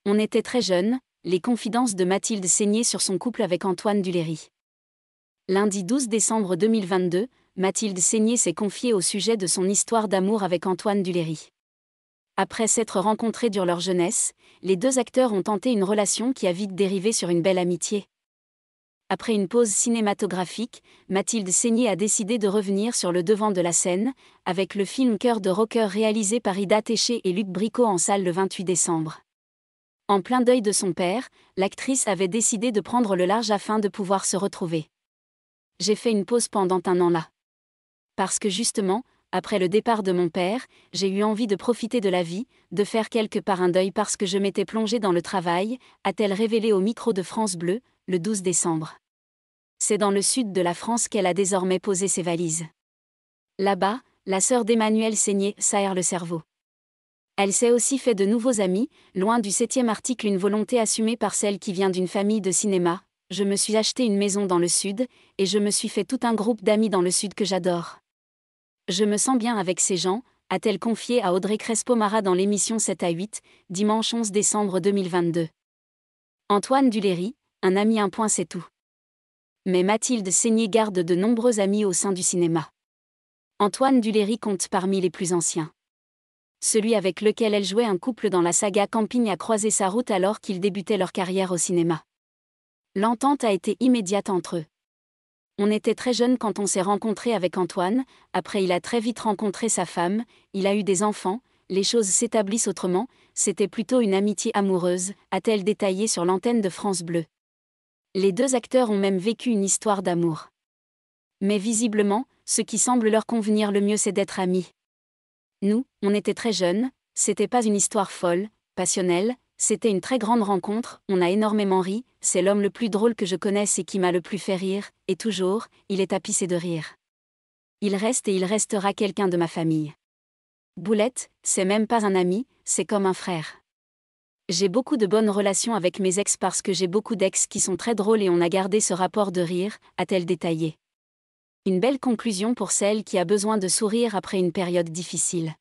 On était très jeunes, les confidences de Mathilde Seigné sur son couple avec Antoine Duléry. Lundi 12 décembre 2022, Mathilde Seigné s'est confiée au sujet de son histoire d'amour avec Antoine Duléry. Après s'être rencontrés durant leur jeunesse, les deux acteurs ont tenté une relation qui a vite dérivé sur une belle amitié. Après une pause cinématographique, Mathilde Seigné a décidé de revenir sur le devant de la scène, avec le film Cœur de rocker réalisé par Ida Téché et Luc Bricot en salle le 28 décembre. En plein deuil de son père, l'actrice avait décidé de prendre le large afin de pouvoir se retrouver. J'ai fait une pause pendant un an là. Parce que justement, après le départ de mon père, j'ai eu envie de profiter de la vie, de faire quelque part un deuil parce que je m'étais plongée dans le travail, a-t-elle révélé au micro de France Bleu, le 12 décembre. C'est dans le sud de la France qu'elle a désormais posé ses valises. Là-bas, la sœur d'Emmanuel Seigné s'aère le cerveau. Elle s'est aussi fait de nouveaux amis, loin du 7e article, une volonté assumée par celle qui vient d'une famille de cinéma. Je me suis acheté une maison dans le sud, et je me suis fait tout un groupe d'amis dans le sud que j'adore. Je me sens bien avec ces gens, a-t-elle confié à Audrey Crespo-Mara dans l'émission 7 à 8, dimanche 11 décembre 2022. Antoine Duléry, un ami, un point, c'est tout. Mais Mathilde Seigné garde de nombreux amis au sein du cinéma. Antoine Duléry compte parmi les plus anciens. Celui avec lequel elle jouait un couple dans la saga Camping a croisé sa route alors qu'ils débutaient leur carrière au cinéma. L'entente a été immédiate entre eux. On était très jeunes quand on s'est rencontrés avec Antoine, après il a très vite rencontré sa femme, il a eu des enfants, les choses s'établissent autrement, c'était plutôt une amitié amoureuse, a-t-elle détaillé sur l'antenne de France Bleu. Les deux acteurs ont même vécu une histoire d'amour. Mais visiblement, ce qui semble leur convenir le mieux c'est d'être amis. Nous, on était très jeunes, c'était pas une histoire folle, passionnelle, c'était une très grande rencontre, on a énormément ri, c'est l'homme le plus drôle que je connaisse et qui m'a le plus fait rire, et toujours, il est tapissé de rire. Il reste et il restera quelqu'un de ma famille. Boulette, c'est même pas un ami, c'est comme un frère. J'ai beaucoup de bonnes relations avec mes ex parce que j'ai beaucoup d'ex qui sont très drôles et on a gardé ce rapport de rire, a-t-elle détaillé. Une belle conclusion pour celle qui a besoin de sourire après une période difficile.